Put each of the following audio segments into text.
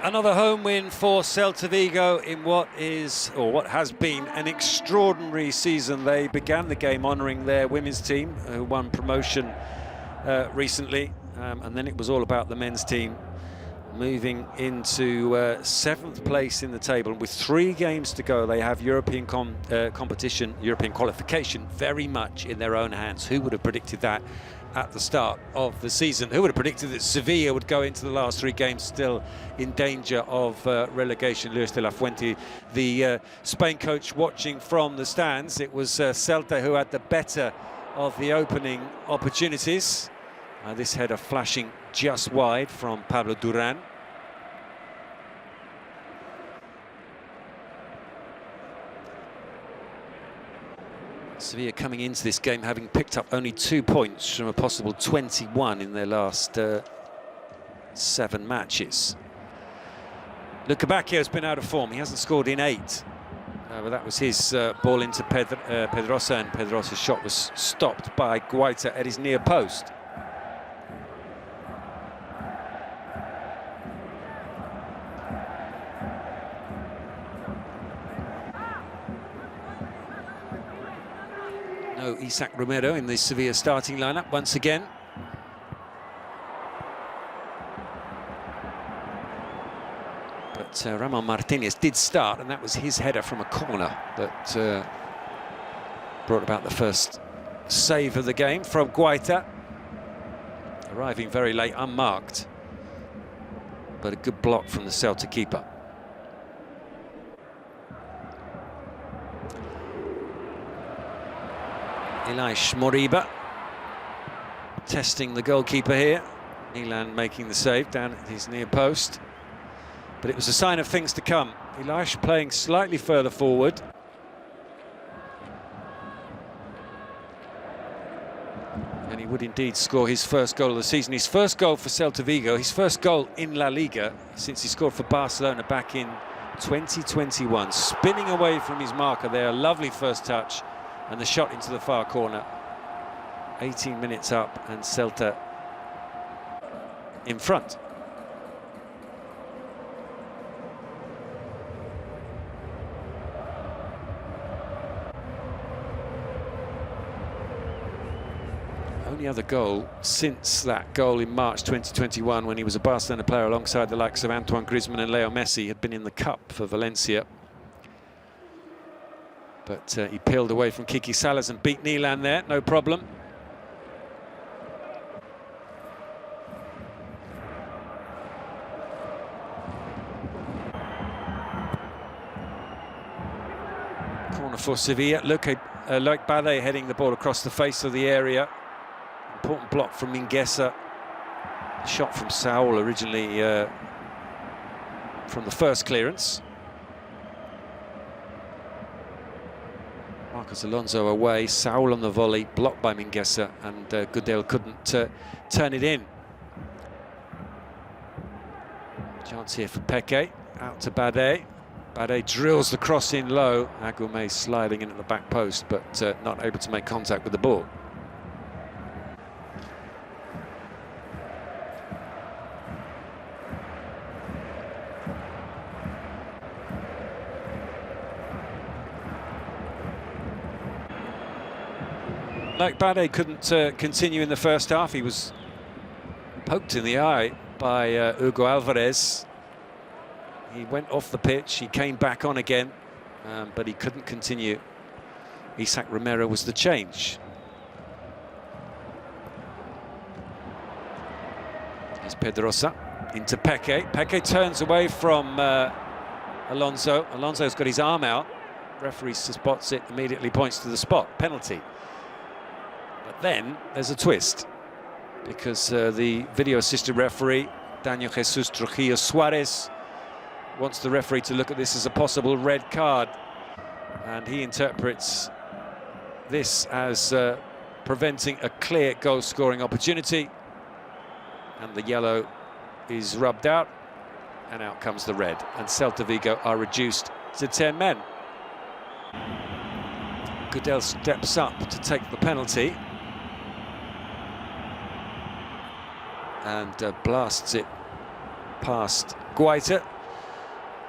Another home win for Celta Vigo in what has been an extraordinary season. They began the game honouring their women's team, who won promotion recently, and then it was all about the men's team moving into 7th place in the table. And with 3 games to go, they have European competition, European qualification very much in their own hands. Who would have predicted that at the start of the season? Who would have predicted that Sevilla would go into the last 3 games still in danger of relegation? Luis de la Fuente, the Spain coach, watching from the stands. It was Celta who had the better of the opening opportunities. This header flashing just wide from Pablo Duran. Sevilla coming into this game having picked up only 2 points from a possible 21 in their last 7 matches. Luca Bacchio's been out of form. He hasn't scored in 8. But that was his ball into Pedrosa, and Pedrosa's shot was stopped by Guaita at his near post. No Isaac Romero in the Sevilla starting lineup once again. But Ramon Martinez did start, and that was his header from a corner that brought about the first save of the game from Guaita. Arriving very late, unmarked, but a good block from the Celta keeper. Elias Moriba testing the goalkeeper here. Milan making the save down at his near post. But it was a sign of things to come. Elias playing slightly further forward. And he would indeed score his first goal of the season. His first goal for Celta Vigo, his first goal in La Liga since he scored for Barcelona back in 2021. Spinning away from his marker there, a lovely first touch. And the shot into the far corner. 18 minutes up and Celta in front. Only other goal since that goal in March 2021, when he was a Barcelona player alongside the likes of Antoine Griezmann and Leo Messi, had been in the Cup for Valencia. But he peeled away from Kiki Salas and beat Milan there, no problem. Corner for Sevilla. Look at Bade heading the ball across the face of the area. Important block from Mingueza. Shot from Saul originally from the first clearance. Marcos Alonso away, Saul on the volley, blocked by Mingueza, and Goodell couldn't turn it in. Chance here for Peque, out to Bade. Bade drills the cross in low. Aguamé sliding in at the back post, but not able to make contact with the ball. Like Bade couldn't continue in the first half. He was poked in the eye by Hugo Alvarez. He went off the pitch, he came back on again, but he couldn't continue. Isaac Romero was the change. Here's Pedrosa into Peque. Peque turns away from Alonso. Alonso's got his arm out. Referee spots it, immediately points to the spot. Penalty. But then there's a twist, because the video assistant referee, Daniel Jesus Trujillo Suarez, wants the referee to look at this as a possible red card, and he interprets this as preventing a clear goal-scoring opportunity, and the yellow is rubbed out, and out comes the red, and Celta Vigo are reduced to 10 men. Goodell steps up to take the penalty and blasts it past Guaita.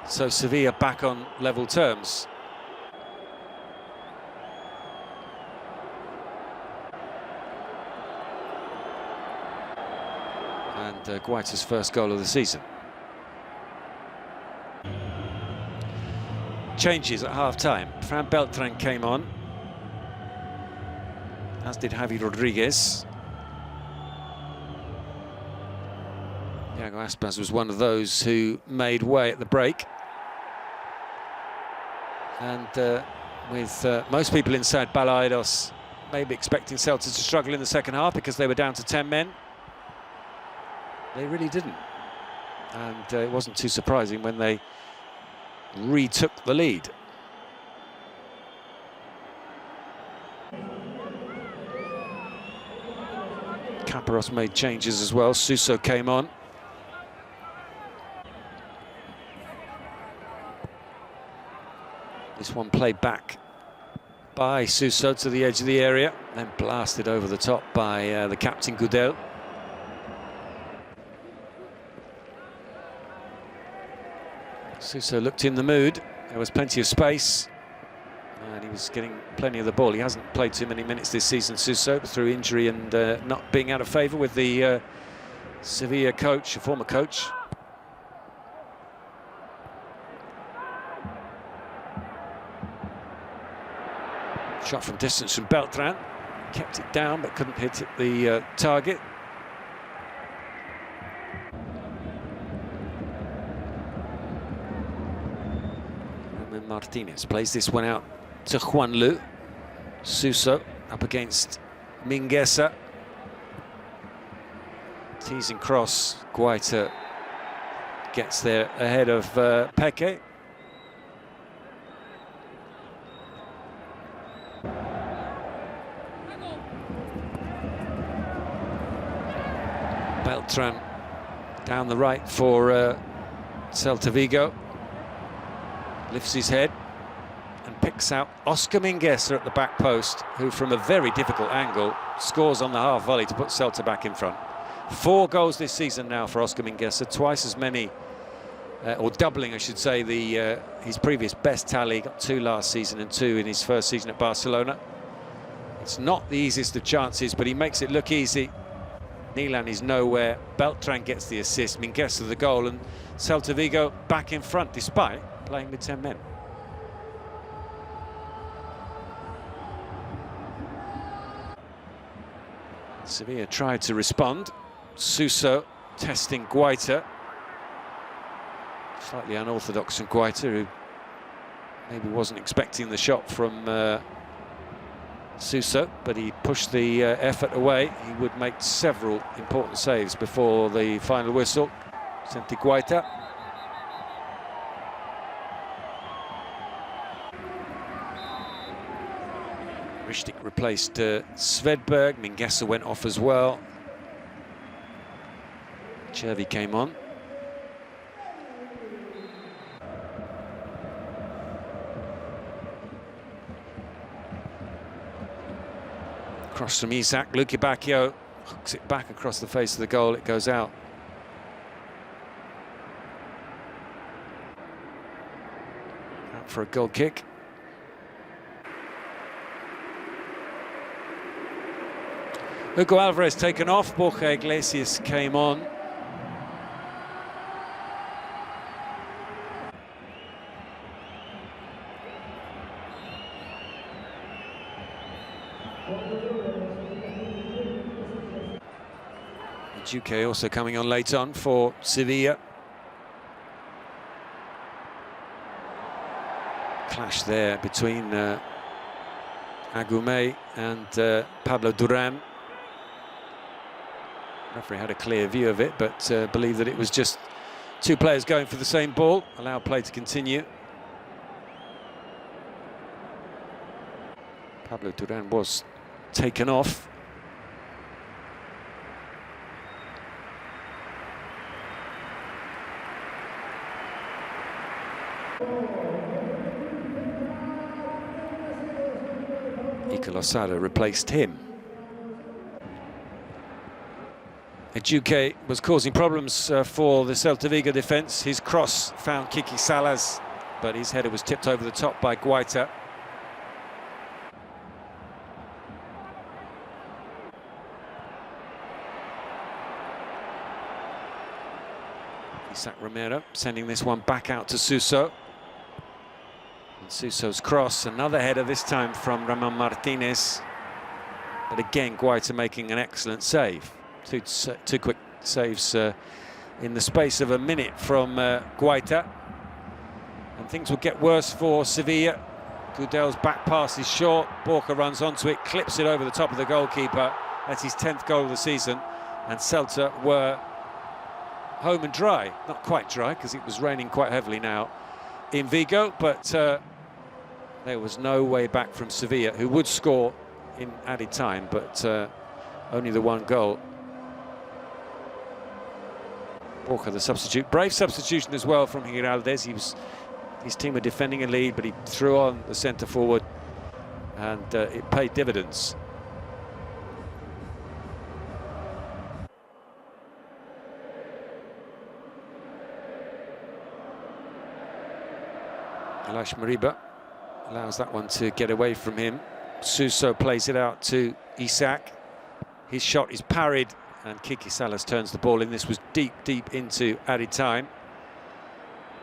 So Sevilla back on level terms. And Guaita's first goal of the season. Changes at half-time. Fran Beltran came on, as did Javi Rodriguez. Iago Aspas was one of those who made way at the break. And with most people inside Balaidos maybe expecting Celta to struggle in the second half because they were down to 10 men, they really didn't. And it wasn't too surprising when they retook the lead. Caparrós made changes as well. Suso came on. This one played back by Suso to the edge of the area, then blasted over the top by the captain Gudel. Suso looked in the mood. There was plenty of space, and he was getting plenty of the ball. He hasn't played too many minutes this season, Suso, through injury and not being out of favour with the Sevilla coach, a former coach. Shot from distance from Beltran, kept it down but couldn't hit it the target. And Martinez plays this one out to Juanlu. Suso up against Mingueza. Teasing cross, Guaita gets there ahead of Peque. Beltran down the right for Celta Vigo. Lifts his head and picks out Oscar Mingueza at the back post, who from a very difficult angle scores on the half volley to put Celta back in front. 4 goals this season now for Oscar Mingueza, twice as many, or doubling I should say, his previous best tally. Got 2 last season and 2 in his first season at Barcelona. It's not the easiest of chances, but he makes it look easy. Nilan is nowhere. Beltran gets the assist, Mingueza the goal, and Celta Vigo back in front despite playing with 10 men. Sevilla tried to respond. Suso testing Guaita. Slightly unorthodox from Guaita, who maybe wasn't expecting the shot from Suso, but he pushed the effort away. He would make several important saves before the final whistle. Senti Guaita. Ristic replaced Svedberg. Mingueza went off as well. Chervi came on. Cross from Isak, Luque Bacchio hooks it back across the face of the goal, it goes out. Out for a goal kick. Hugo Alvarez taken off, Borja Iglesias came on. Duque also coming on late on for Sevilla. Clash there between Agume and Pablo Duran. Referee had a clear view of it, but believed that it was just 2 players going for the same ball. Allowed play to continue. Pablo Duran was taken off. Iker Losada replaced him. Ejuke was causing problems for the Celta Vigo defence. His cross found Kiki Salas, but his header was tipped over the top by Guaita. Isaac Romero sending this one back out to Suso. And Suso's cross, another header, this time from Ramon Martinez. But again, Guaita making an excellent save. Two quick saves in the space of a minute from Guaita. And things will get worse for Sevilla. Gudel's back pass is short. Borca runs onto it, clips it over the top of the goalkeeper. That's his 10th goal of the season. And Celta were home and dry. Not quite dry, because it was raining quite heavily now in Vigo. But there was no way back from Sevilla, who would score in added time, but only the one goal. Borca, the substitute. Brave substitution as well from Giraldes. His team were defending a lead, but he threw on the centre forward, and it paid dividends. Elash Mariba allows that one to get away from him. Suso plays it out to Isaac. His shot is parried, and Kiki Salas turns the ball in. This was deep into added time.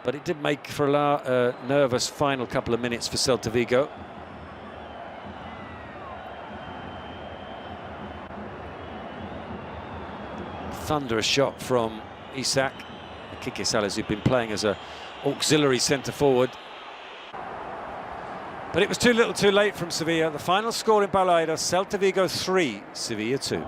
But it did make for a nervous final couple of minutes for Celta Vigo. Thunderous shot from Isaac. Kiki Salas, who'd been playing as an auxiliary centre forward. But it was too little too late from Sevilla. The final score in Balaidos, Celta Vigo 3, Sevilla 2.